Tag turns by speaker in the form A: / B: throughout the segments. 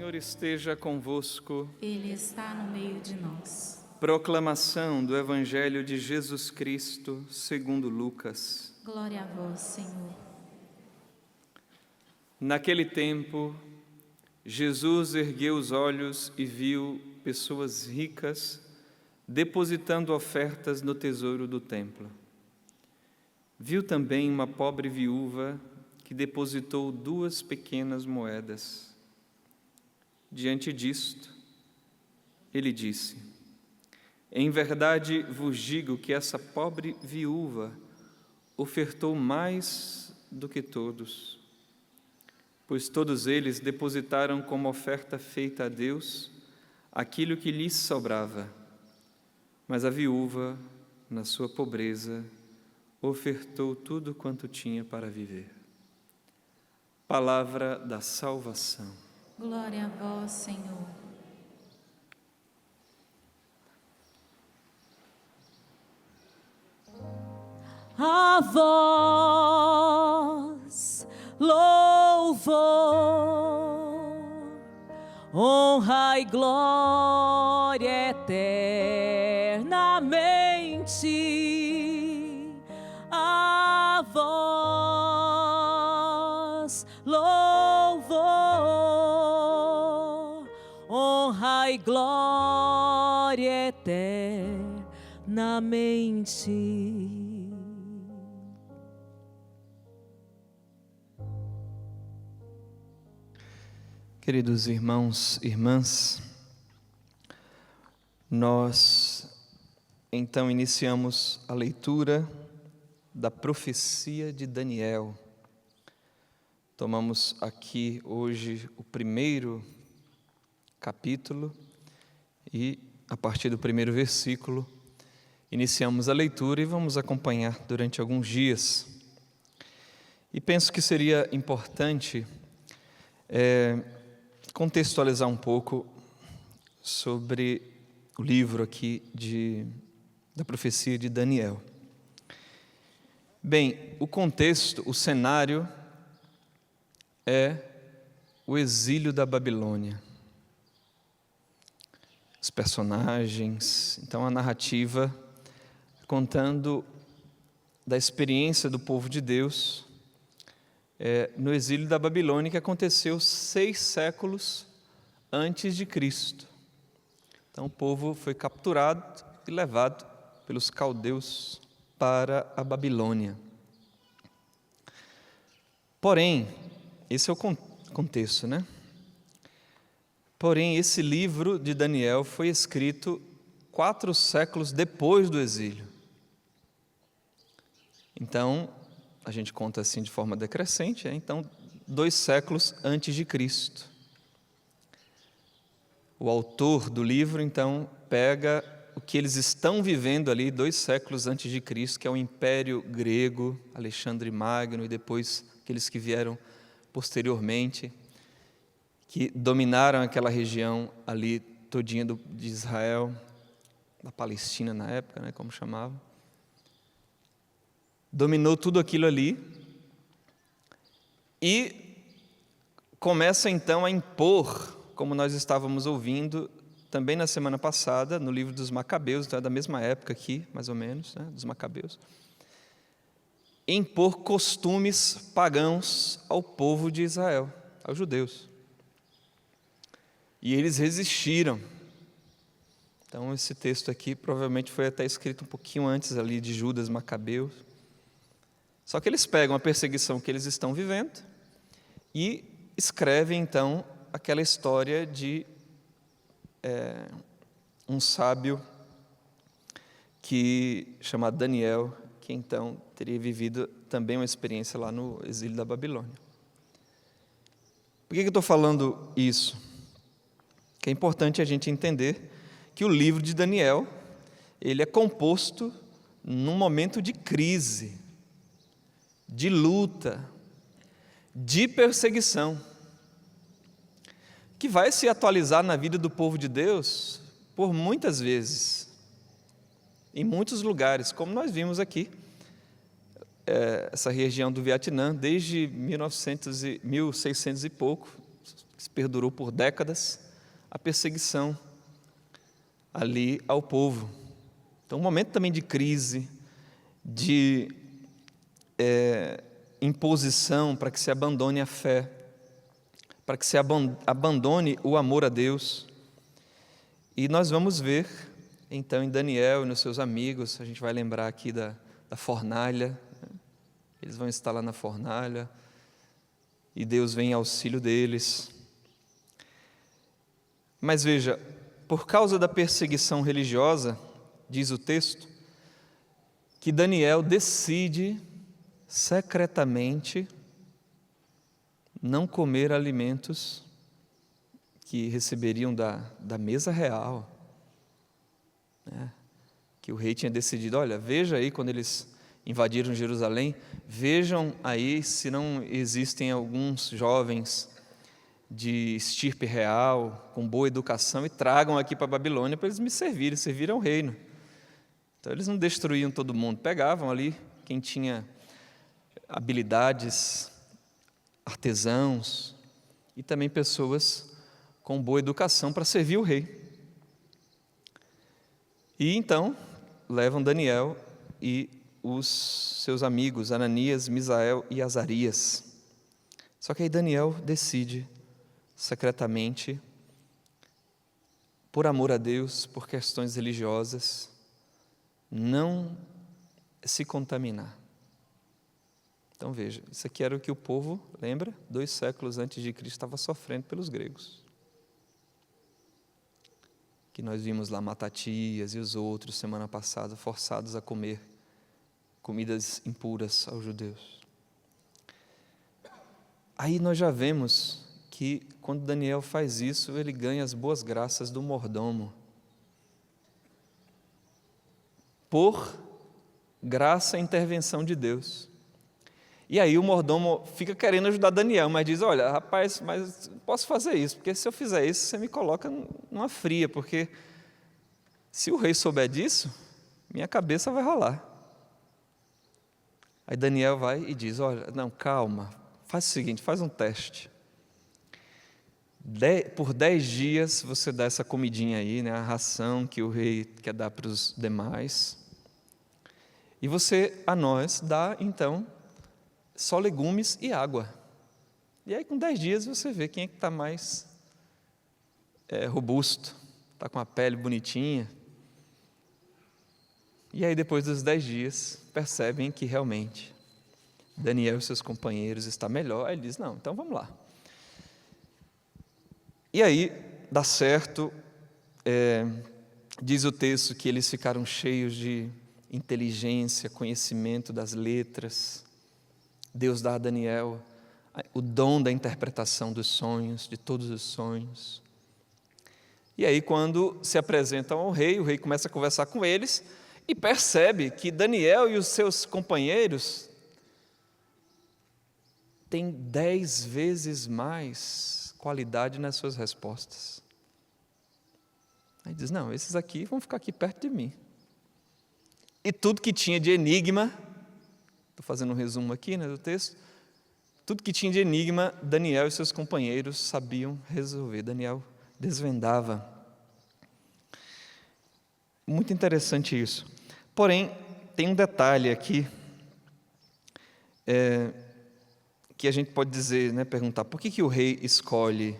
A: Senhor esteja convosco.
B: Ele está no meio de nós.
A: Proclamação do Evangelho de Jesus Cristo, segundo Lucas.
B: Glória a vós, Senhor.
A: Naquele tempo, Jesus ergueu os olhos e viu pessoas ricas depositando ofertas no tesouro do templo. Viu também uma pobre viúva que depositou 2 pequenas moedas. Diante disto, ele disse: em verdade vos digo que essa pobre viúva ofertou mais do que todos, pois todos eles depositaram como oferta feita a Deus aquilo que lhes sobrava, mas a viúva, na sua pobreza, ofertou tudo quanto tinha para viver. Palavra da salvação.
B: Glória a vós, Senhor.
C: A vós louvor, honra e glória eternamente. A vós louvor, honra e glória eternamente.
A: Queridos irmãos e irmãs, nós então iniciamos a leitura da profecia de Daniel. Tomamos aqui hoje o primeiro capítulo e, a partir do primeiro versículo, iniciamos a leitura e vamos acompanhar durante alguns dias. E penso que seria importante contextualizar um pouco sobre o livro aqui da profecia de Daniel. Bem, o contexto, o cenário é o exílio da Babilônia. Os personagens, então a narrativa contando da experiência do povo de Deus no exílio da Babilônia, que aconteceu 6 séculos antes de Cristo. Então o povo foi capturado e levado pelos caldeus para a Babilônia. Porém, esse é o contexto, né? Porém, esse livro de Daniel foi escrito 4 séculos depois do exílio. Então, a gente conta assim de forma decrescente, então 2 séculos antes de Cristo. O autor do livro, então, pega o que eles estão vivendo ali 2 séculos antes de Cristo, que é o Império Grego, Alexandre Magno, e depois aqueles que vieram posteriormente, que dominaram aquela região ali todinha de Israel, da Palestina na época, né, como chamava. Dominou tudo aquilo ali e começa então a impor, como nós estávamos ouvindo também na semana passada, no livro dos Macabeus, então é da mesma época aqui, mais ou menos, né, dos Macabeus, impor costumes pagãos ao povo de Israel, aos judeus. E eles resistiram. Então esse texto aqui provavelmente foi até escrito um pouquinho antes ali de Judas Macabeu. Só que eles pegam a perseguição que eles estão vivendo e escrevem, então, aquela história de um sábio chamado Daniel, que então teria vivido também uma experiência lá no exílio da Babilônia. Por que eu estou falando isso? Que é importante a gente entender que o livro de Daniel, ele é composto num momento de crise, de luta, de perseguição, que vai se atualizar na vida do povo de Deus por muitas vezes, em muitos lugares, como nós vimos aqui, essa região do Vietnã, desde 1600 e pouco, que se perdurou por décadas, a perseguição ali ao povo. Então, um momento também de crise, de imposição para que se abandone a fé, para que se abandone o amor a Deus. E nós vamos ver, então, em Daniel e nos seus amigos, a gente vai lembrar aqui da fornalha, né? Eles vão estar lá na fornalha, e Deus vem em auxílio deles. Mas veja, por causa da perseguição religiosa, diz o texto, que Daniel decide secretamente não comer alimentos que receberiam da mesa real, né? Que o rei tinha decidido, olha, veja aí quando eles invadiram Jerusalém, vejam aí se não existem alguns jovens de estirpe real, com boa educação, e tragam aqui para a Babilônia para eles me servirem ao reino. Então eles não destruíam todo mundo, pegavam ali quem tinha habilidades, artesãos, e também pessoas com boa educação para servir o rei. E então levam Daniel e os seus amigos, Ananias, Misael e Azarias. Só que aí Daniel decide, secretamente, por amor a Deus, por questões religiosas, não se contaminar. Então veja, isso aqui era o que o povo, lembra? 2 séculos antes de Cristo, estava sofrendo pelos gregos. Que nós vimos lá Matatias e os outros, semana passada, forçados a comer comidas impuras aos judeus. Aí nós já vemos que quando Daniel faz isso, ele ganha as boas graças do mordomo. Por graça e intervenção de Deus. E aí o mordomo fica querendo ajudar Daniel, mas diz, olha, rapaz, mas posso fazer isso, porque se eu fizer isso, você me coloca numa fria, porque se o rei souber disso, minha cabeça vai rolar. Aí Daniel vai e diz, olha, não, calma, faz o seguinte, faz um teste. Por 10 dias você dá essa comidinha aí, né, a ração que o rei quer dar para os demais, e você, a nós, dá, então, só legumes e água. E aí, com 10 dias, você vê quem é que está mais robusto, está com a pele bonitinha. E aí, depois dos 10 dias, percebem que realmente Daniel e seus companheiros estão melhor. Aí ele diz, não, então vamos lá. E aí, dá certo, diz o texto que eles ficaram cheios de inteligência, conhecimento das letras. Deus dá a Daniel o dom da interpretação dos sonhos, de todos os sonhos. E aí, quando se apresentam ao rei, o rei começa a conversar com eles e percebe que Daniel e os seus companheiros têm 10 vezes mais qualidade nas suas respostas. Aí diz, não, esses aqui vão ficar aqui perto de mim. E tudo que tinha de enigma, estou fazendo um resumo aqui, né, do texto, tudo que tinha de enigma, Daniel e seus companheiros sabiam resolver. Daniel desvendava. Muito interessante isso. Porém, tem um detalhe aqui, que a gente pode dizer, né, perguntar, por que o rei escolhe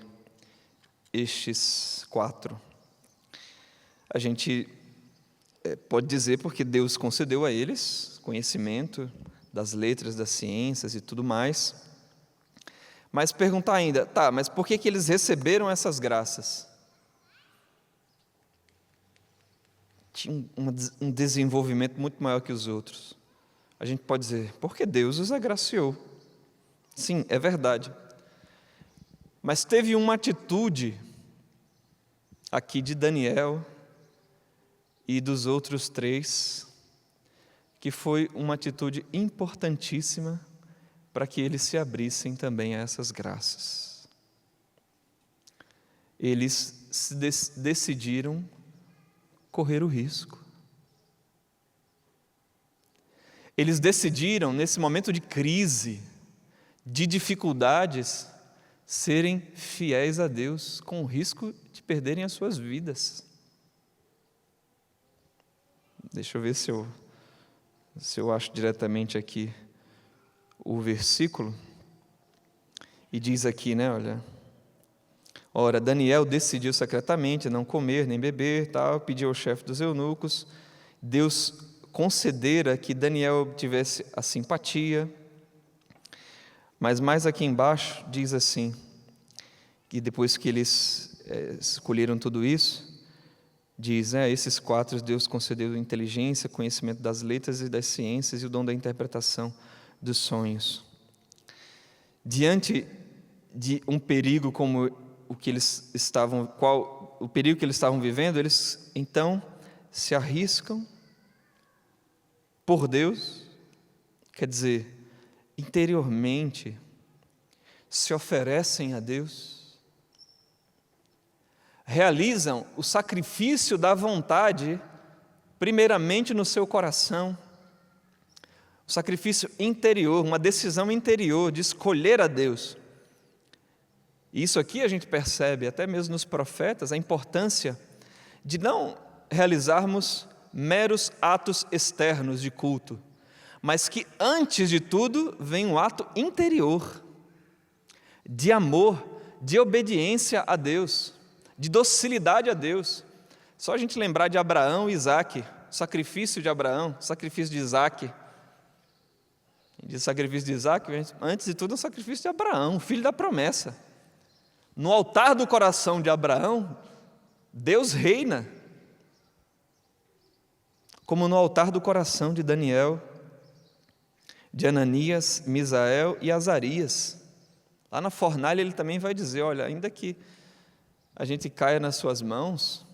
A: estes 4? A gente pode dizer porque Deus concedeu a eles conhecimento das letras, das ciências e tudo mais. Mas perguntar ainda, tá, mas por que eles receberam essas graças? Tinha um desenvolvimento muito maior que os outros. A gente pode dizer, porque Deus os agraciou. Sim, é verdade. Mas teve uma atitude aqui de Daniel e dos outros 3, que foi uma atitude importantíssima para que eles se abrissem também a essas graças. Eles decidiram correr o risco. Eles decidiram, nesse momento de crise, de dificuldades, serem fiéis a Deus, com o risco de perderem as suas vidas. Deixa eu ver se eu acho diretamente aqui o versículo. E diz aqui, né, olha: ora, Daniel decidiu secretamente não comer nem beber, tal, pediu ao chefe dos eunucos. Deus concedera que Daniel tivesse a simpatia. Mas mais aqui embaixo diz assim, que depois que eles escolheram tudo isso, diz, esses 4 Deus concedeu inteligência, conhecimento das letras e das ciências e o dom da interpretação dos sonhos. Diante de um perigo como o que eles estavam, o perigo que eles estavam vivendo, eles então se arriscam por Deus, quer dizer, interiormente se oferecem a Deus, realizam o sacrifício da vontade, primeiramente no seu coração, o sacrifício interior, uma decisão interior de escolher a Deus. E isso aqui a gente percebe, até mesmo nos profetas, a importância de não realizarmos meros atos externos de culto, mas que antes de tudo vem um ato interior, de amor, de obediência a Deus, de docilidade a Deus. Só a gente lembrar de Abraão e Isaque, o sacrifício de Abraão, o sacrifício de Isaque. Diz sacrifício de Isaque, antes de tudo é o sacrifício de Abraão, filho da promessa. No altar do coração de Abraão, Deus reina, como no altar do coração de Daniel, de Ananias, Misael e Azarias. Lá na fornalha ele também vai dizer, olha, ainda que a gente caia nas suas mãos,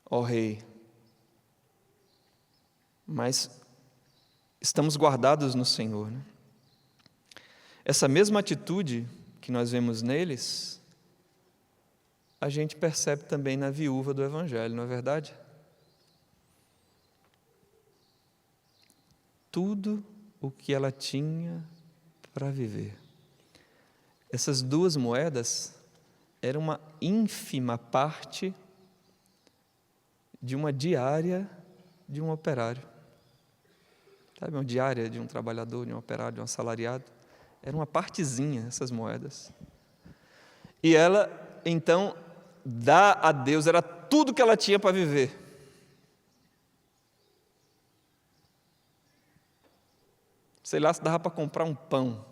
A: ó rei, mas estamos guardados no Senhor, né? Essa mesma atitude que nós vemos neles, a gente percebe também na viúva do Evangelho, não é verdade? Tudo o que ela tinha para viver. Essas 2 moedas eram uma ínfima parte de uma diária de um operário. Sabe, uma diária de um trabalhador, de um operário, de um assalariado. Era uma partezinha, essas moedas. E ela, então, dá a Deus, era tudo que ela tinha para viver. Sei lá se dava para comprar um pão.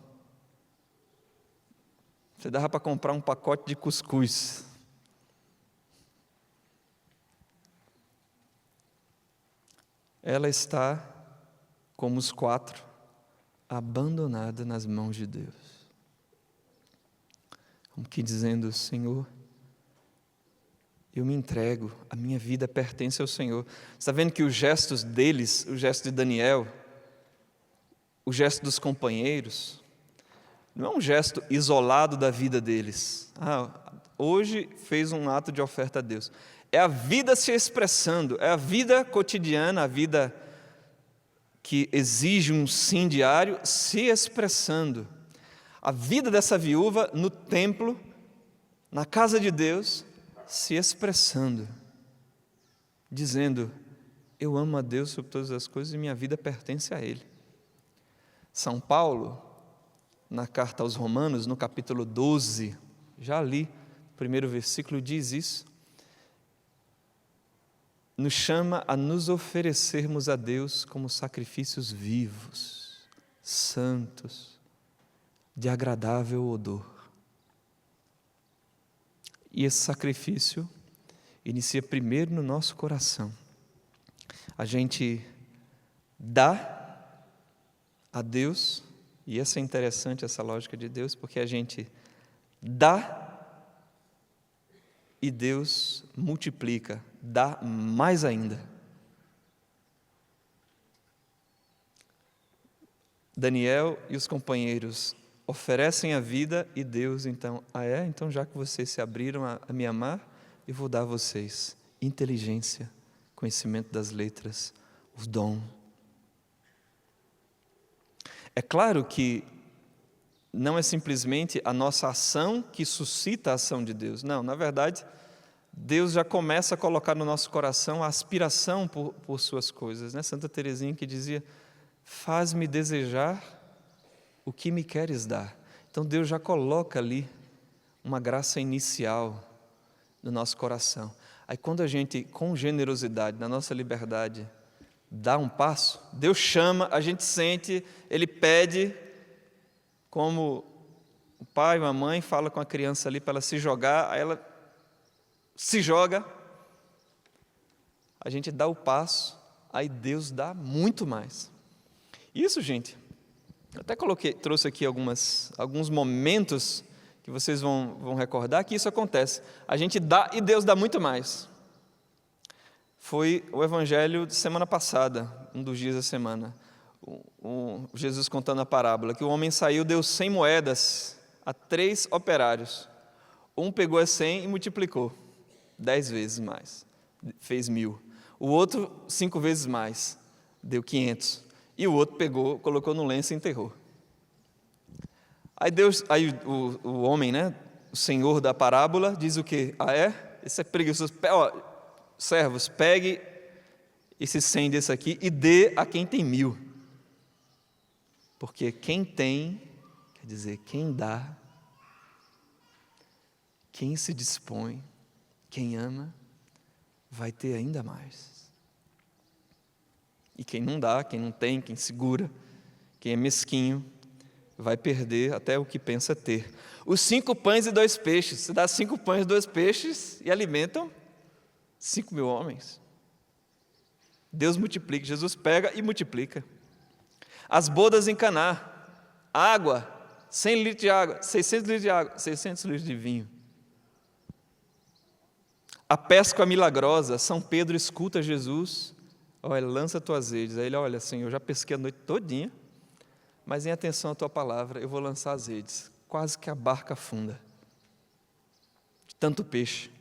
A: Se dava para comprar um pacote de cuscuz. Ela está, como os 4, abandonada nas mãos de Deus. Como que dizendo, Senhor, eu me entrego, a minha vida pertence ao Senhor. Você está vendo que os gestos deles, o gesto de Daniel, o gesto dos companheiros, não é um gesto isolado da vida deles. Hoje fez um ato de oferta a Deus. É a vida se expressando, é a vida cotidiana, a vida que exige um sim diário, se expressando. A vida dessa viúva no templo, na casa de Deus, se expressando, dizendo, eu amo a Deus sobre todas as coisas e minha vida pertence a Ele. São Paulo, na carta aos Romanos, no capítulo 12, já li, o primeiro versículo diz isso, nos chama a nos oferecermos a Deus como sacrifícios vivos, santos, de agradável odor. E esse sacrifício inicia primeiro no nosso coração. A gente dá a Deus, e essa é interessante, essa lógica de Deus, porque a gente dá e Deus multiplica, dá mais ainda. Daniel e os companheiros oferecem a vida e Deus, então, então já que vocês se abriram a me amar, eu vou dar a vocês inteligência, conhecimento das letras, o dom. É claro que não é simplesmente a nossa ação que suscita a ação de Deus. Não, na verdade, Deus já começa a colocar no nosso coração a aspiração por suas coisas, né? Santa Teresinha que dizia: faz-me desejar o que me queres dar. Então Deus já coloca ali uma graça inicial no nosso coração. Aí quando a gente, com generosidade, na nossa liberdade, dá um passo, Deus chama, a gente sente, Ele pede, como o pai ou a mãe fala com a criança ali para ela se jogar, aí ela se joga, a gente dá o passo, aí Deus dá muito mais. Isso, gente, eu até trouxe aqui alguns momentos que vocês vão recordar que isso acontece. A gente dá e Deus dá muito mais. Foi o evangelho de semana passada, um dos dias da semana. Jesus contando a parábola, que o homem saiu, deu 100 moedas a 3 operários. Um pegou as 100 e multiplicou 10 vezes mais, fez 1000. O outro 5 vezes mais, deu 500. E o outro pegou, colocou no lenço e enterrou. Aí o homem, né, o senhor da parábola, diz o quê? Esse é preguiçoso. Servos, pegue esse 100 desse aqui e dê a quem tem 1000. Porque quem tem, quer dizer, quem dá, quem se dispõe, quem ama, vai ter ainda mais. E quem não dá, quem não tem, quem segura, quem é mesquinho, vai perder até o que pensa ter. Os 5 pães e 2 peixes, você dá 5 pães e 2 peixes e alimentam 5.000 homens. Deus multiplica, Jesus pega e multiplica. As bodas em Caná, água, 100 litros de água, 600 litros de água, 600 litros de vinho. A pesca milagrosa, São Pedro escuta Jesus, olha, lança tuas redes. Aí ele, olha, Senhor, eu já pesquei a noite todinha, mas em atenção à tua palavra, eu vou lançar as redes. Quase que a barca afunda, de tanto peixe.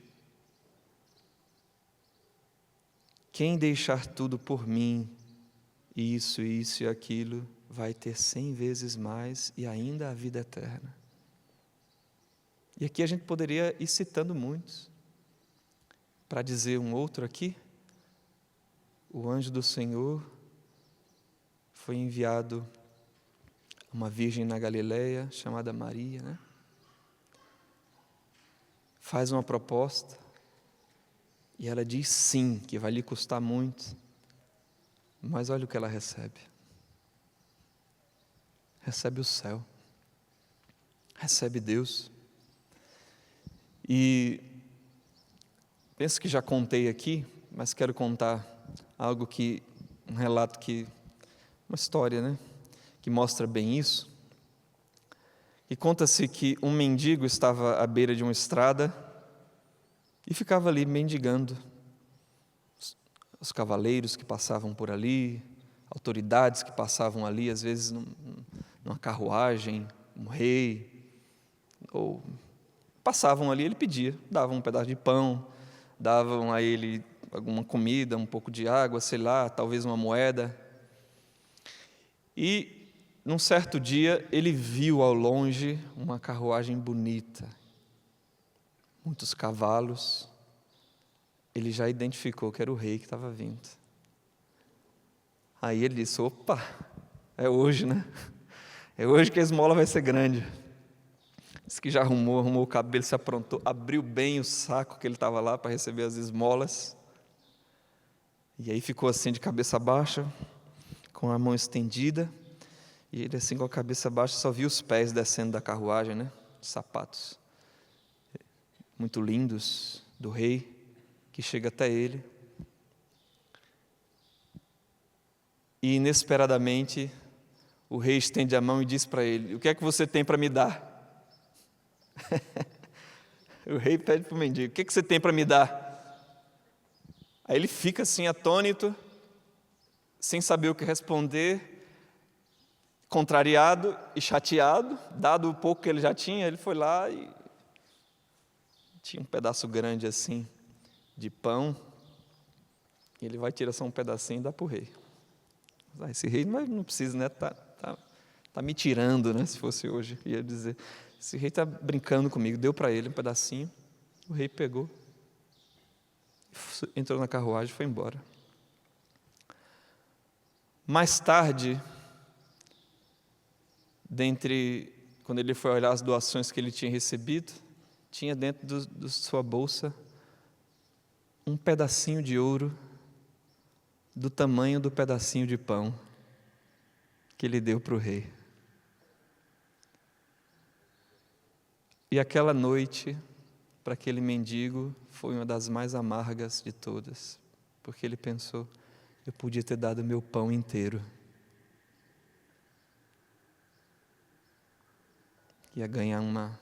A: Quem deixar tudo por mim, isso e aquilo, vai ter 100 vezes mais e ainda a vida eterna. E aqui a gente poderia ir citando muitos. Para dizer um outro aqui, o anjo do Senhor foi enviado a uma virgem na Galileia, chamada Maria, né? Faz uma proposta, e ela diz sim, que vai lhe custar muito, mas olha o que ela recebe. Recebe o céu, recebe Deus. E penso que já contei aqui, mas quero contar um relato uma história, né, que mostra bem isso. E conta-se que um mendigo estava à beira de uma estrada e ficava ali mendigando. Os cavaleiros que passavam por ali, autoridades que passavam ali, às vezes numa carruagem, um rei, ou passavam ali, ele pedia, davam um pedaço de pão, davam a ele alguma comida, um pouco de água, sei lá, talvez uma moeda. E, num certo dia, ele viu ao longe uma carruagem bonita, muitos cavalos. Ele já identificou que era o rei que estava vindo. Aí ele disse, opa, é hoje, né? É hoje que a esmola vai ser grande. Disse que já arrumou o cabelo, se aprontou, abriu bem o saco que ele estava lá para receber as esmolas. E aí ficou assim de cabeça baixa, com a mão estendida. E ele assim com a cabeça baixa só viu os pés descendo da carruagem, né? Os sapatos muito lindos do rei, que chega até ele. E inesperadamente o rei estende a mão e diz para ele, o que é que você tem para me dar? O rei pede para o mendigo, o que você tem para me dar? Aí ele fica assim atônito, sem saber o que responder, contrariado e chateado, dado o pouco que ele já tinha, ele foi lá e tinha um pedaço grande assim de pão, e ele vai tirar só um pedacinho e dá para o rei. Esse rei não precisa, né? Tá Está me tirando, né? Se fosse hoje, ia dizer. Esse rei está brincando comigo. Deu para ele um pedacinho. O rei pegou, entrou na carruagem e foi embora. Mais tarde, quando ele foi olhar as doações que ele tinha recebido, tinha dentro da sua bolsa um pedacinho de ouro do tamanho do pedacinho de pão que ele deu para o rei. E aquela noite, para aquele mendigo, foi uma das mais amargas de todas, porque ele pensou: eu podia ter dado meu pão inteiro. Ia ganhar uma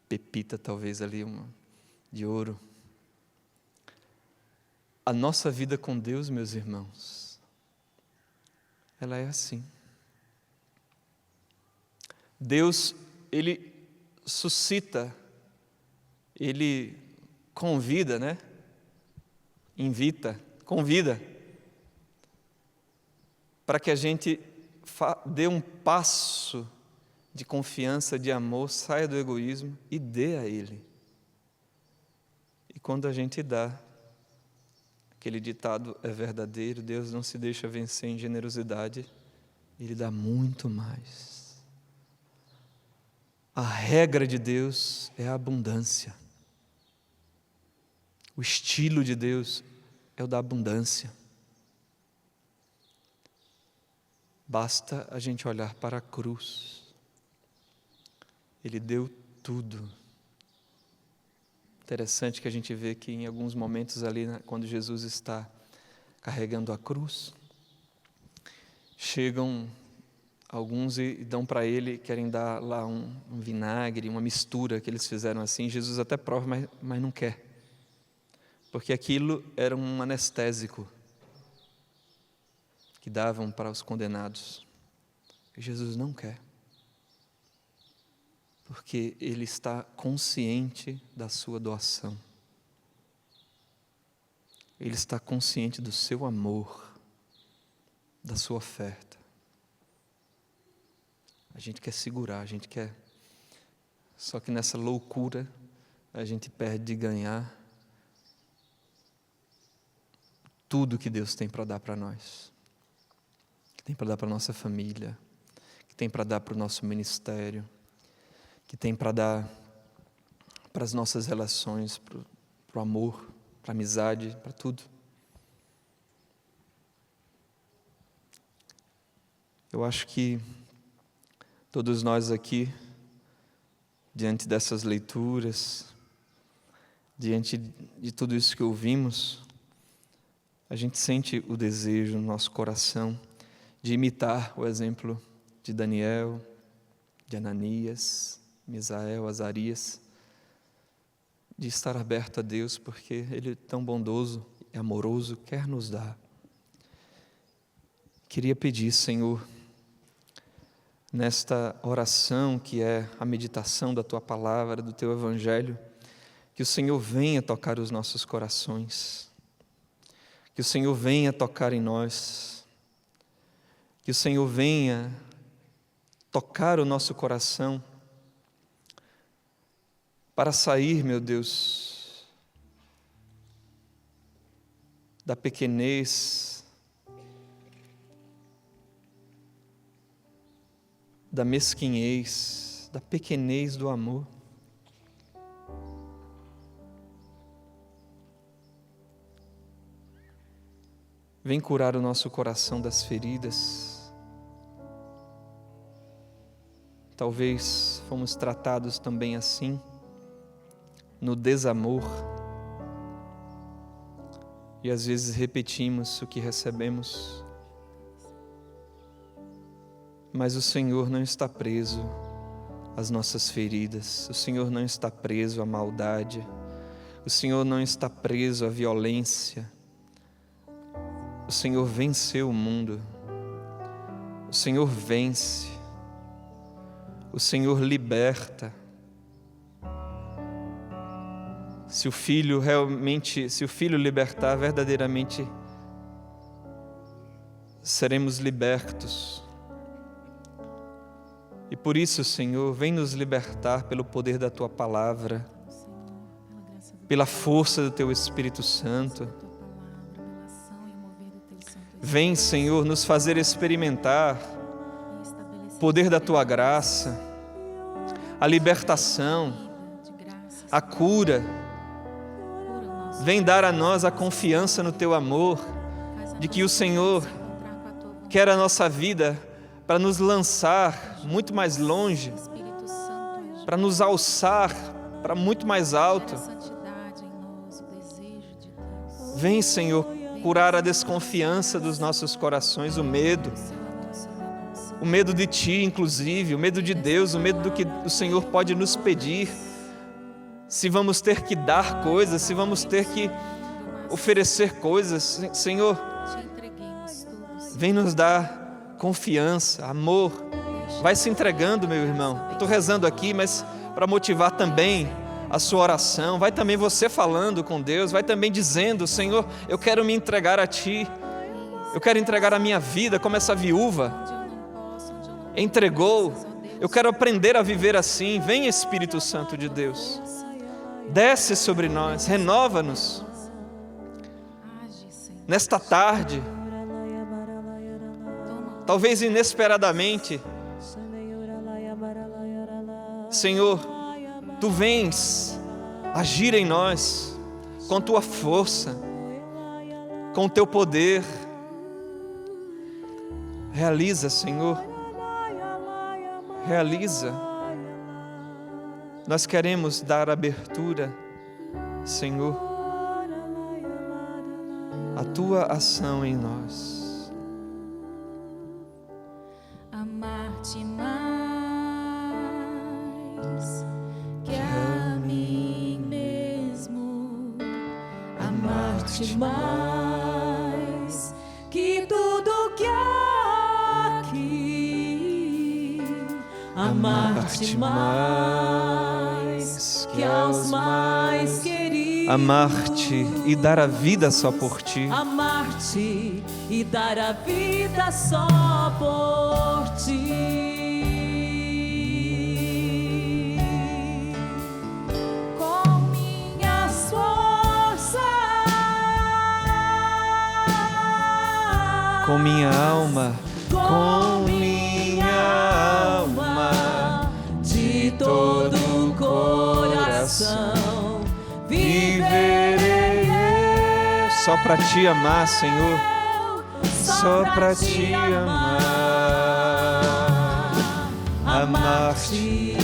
A: pepita, talvez ali, de ouro. A nossa vida com Deus, meus irmãos, ela é assim. Deus, Ele suscita, Ele convida, né? Invita, convida, para que a gente dê um passo de confiança, de amor, saia do egoísmo e dê a Ele. E quando a gente dá, aquele ditado é verdadeiro: Deus não se deixa vencer em generosidade, Ele dá muito mais. A regra de Deus é a abundância. O estilo de Deus é o da abundância. Basta a gente olhar para a cruz. Ele deu tudo. Interessante que a gente vê que em alguns momentos ali, quando Jesus está carregando a cruz, chegam alguns e dão para ele, querem dar lá um vinagre, uma mistura que eles fizeram assim. Jesus até prova, mas não quer. Porque aquilo era um anestésico que davam para os condenados. E Jesus não quer. Porque Ele está consciente da sua doação. Ele está consciente do seu amor, da sua oferta. A gente quer segurar, a gente quer... Só que nessa loucura, a gente perde de ganhar tudo que Deus tem para dar para nós. Que tem para dar para a nossa família, que tem para dar para o nosso ministério, que tem para dar para as nossas relações, para o amor, para a amizade, para tudo. Eu acho que todos nós aqui, diante dessas leituras, diante de tudo isso que ouvimos, a gente sente o desejo no nosso coração de imitar o exemplo de Daniel, de Ananias, Misael, Azarias, de estar aberto a Deus, porque Ele é tão bondoso e amoroso, quer nos dar. Queria pedir, Senhor, nesta oração que é a meditação da Tua Palavra, do Teu Evangelho, que o Senhor venha tocar os nossos corações, que o Senhor venha tocar em nós, que o Senhor venha tocar o nosso coração, para sair, meu Deus, da pequenez, da mesquinhez, da pequenez do amor. Vem curar o nosso coração das feridas. Talvez fomos tratados também assim, no desamor, e às vezes repetimos o que recebemos, mas o Senhor não está preso às nossas feridas, o Senhor não está preso à maldade, o Senhor não está preso à violência. O Senhor venceu o mundo, o Senhor vence, o Senhor liberta. Se o Filho libertar, verdadeiramente seremos libertos. E por isso, Senhor, vem nos libertar pelo poder da Tua palavra, pela força do Teu Espírito Santo. Vem, Senhor, nos fazer experimentar o poder da Tua graça, a libertação, a cura. Vem dar a nós a confiança no Teu amor, de que o Senhor quer a nossa vida para nos lançar muito mais longe, para nos alçar para muito mais alto. Vem, Senhor, curar a desconfiança dos nossos corações, o medo de Ti, inclusive, o medo de Deus, o medo do que o Senhor pode nos pedir, se vamos ter que dar coisas, se vamos ter que oferecer coisas. Senhor, vem nos dar confiança, amor. Vai se entregando, meu irmão. Eu estou rezando aqui, mas para motivar também a sua oração. Vai também você falando com Deus, vai também dizendo: Senhor, eu quero me entregar a Ti, eu quero entregar a minha vida como essa viúva entregou. Eu quero aprender a viver assim. Vem, Espírito Santo de Deus, desce sobre nós, renova-nos nesta tarde. Talvez inesperadamente, Senhor, Tu vens agir em nós com Tua força, com Teu poder. Realiza, Senhor, realiza. Nós queremos dar abertura, Senhor, à Tua ação em nós.
B: Amar-te mais que a mim mesmo, amar-te mais que tudo que há aqui, amar-te mais que aos mais queridos,
A: Amar-te e dar a vida só por Ti.
C: Amar-te e dar a vida só por Ti. Com minhas forças,
A: Com minha alma, com minha alma,
C: de todo o coração,
A: viverei só para Te amar, Senhor, só para Te amar. Amar-te,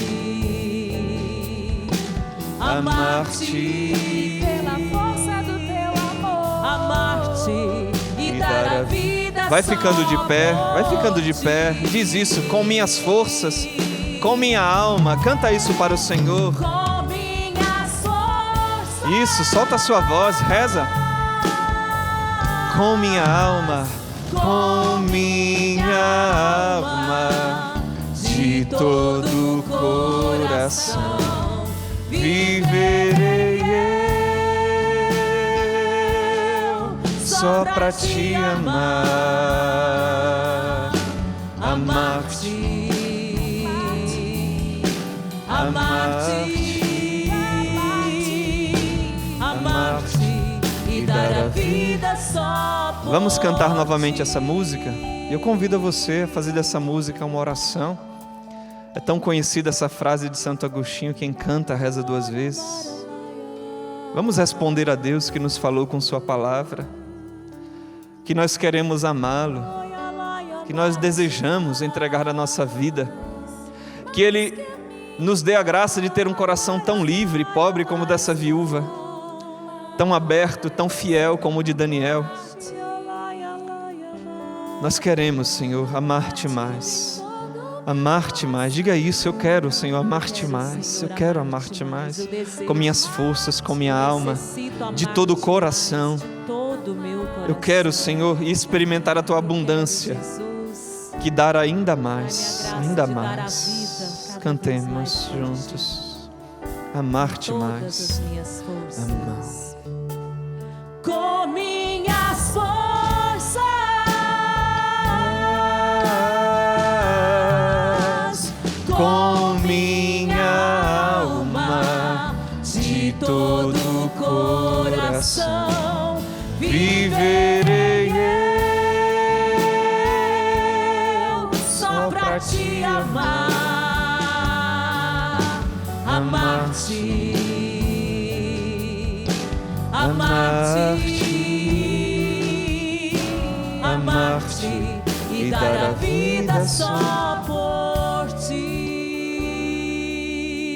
A: amar-te
C: pela força do Teu amor, amar-te e dar a vida.
A: Vai ficando de pé, vai ficando de pé. Diz isso: com minhas forças, com minha alma. Canta isso para o Senhor.
C: Com minhas forças,
A: Isso, solta a sua voz, reza. Com minha alma, com minha alma, de todo o coração, viverei eu só para Te amar. Amar-te,
C: amar-te, amar-te e dar a vida só por
A: Vamos cantar novamente essa música. Eu convido você a fazer dessa música uma oração. É tão conhecida essa frase de Santo Agostinho: quem canta reza duas vezes. Vamos responder a Deus que nos falou com Sua palavra, que nós queremos amá-lo, que nós desejamos entregar a nossa vida, que Ele nos dê a graça de ter um coração tão livre e pobre como o dessa viúva, tão aberto, tão fiel como o de Daniel. Nós queremos, Senhor, amar-te mais. Amar-te mais. Diga isso: eu quero, Senhor, amar-te mais. Eu quero amar-te mais. Com minhas forças, com minha alma, de todo o coração. Eu quero, Senhor, experimentar a Tua abundância, que dar ainda mais, ainda mais. Cantemos juntos. Amar-te mais. Amar.
C: Com minhas forças, coração.
A: Viverei
C: eu só pra te amar, amar-te, amar-te, amar-te e dar a vida só por ti.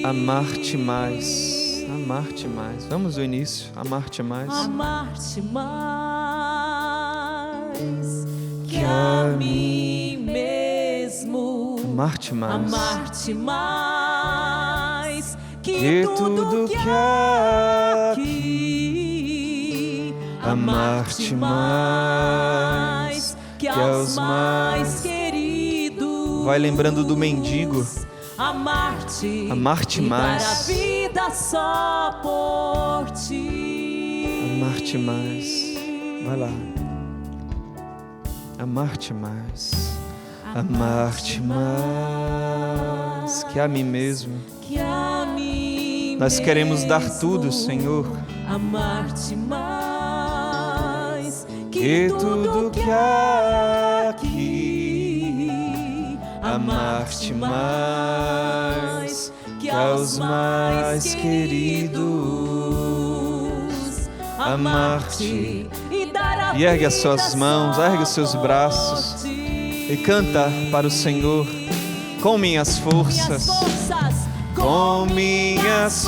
A: Amar-te mais, amar-te mais. Vamos do início, amar-te mais.
C: Amar-te mais que a mim mesmo.
A: Amar-te mais.
C: Amar-te mais
A: Que tudo que há
C: aqui.
A: Amar-te mais
C: que aos mais queridos.
A: Vai lembrando do mendigo.
C: Amar-te,
A: Amar-te
C: e
A: mais.
C: dar a vida só por ti.
A: Amar-te mais. Vai lá. Amar-te mais. Amar-te mais que a mim mesmo.
C: Que a mim
A: Nós queremos dar
C: mesmo.
A: tudo, Senhor.
C: Amar-te mais
A: Que tudo que há aqui. Amar-te mais que aos mais queridos.
C: Amar-te e dar a
A: E ergue as
C: vida
A: suas mãos,
C: só
A: ergue os seus
C: por
A: braços
C: ti.
A: e canta para o Senhor com minhas forças. Com minhas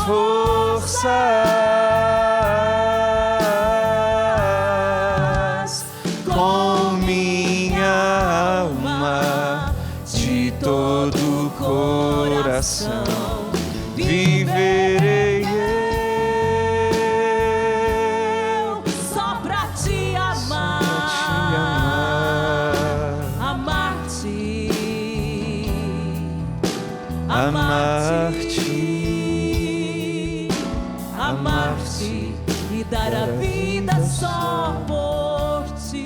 A: forças, com minha alma, de todo o coração, viverei eu
C: só pra te amar, amar-te,
A: amar-te,
C: amar-te e dar a vida só por ti.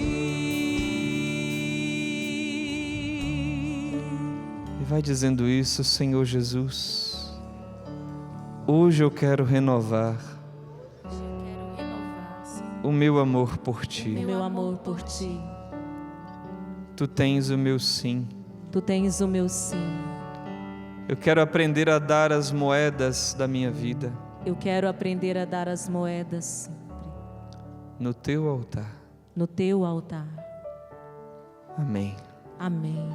A: E vai dizendo isso, Senhor Jesus. Hoje eu quero renovar o meu amor por Ti.
C: Meu amor por ti,
A: Tu tens o meu sim.
C: tu tens o meu sim.
A: Eu quero aprender a dar as moedas da minha vida
C: Eu quero aprender a dar as moedas sempre
A: no Teu altar.
C: no teu altar.
A: Amém.
C: Amém.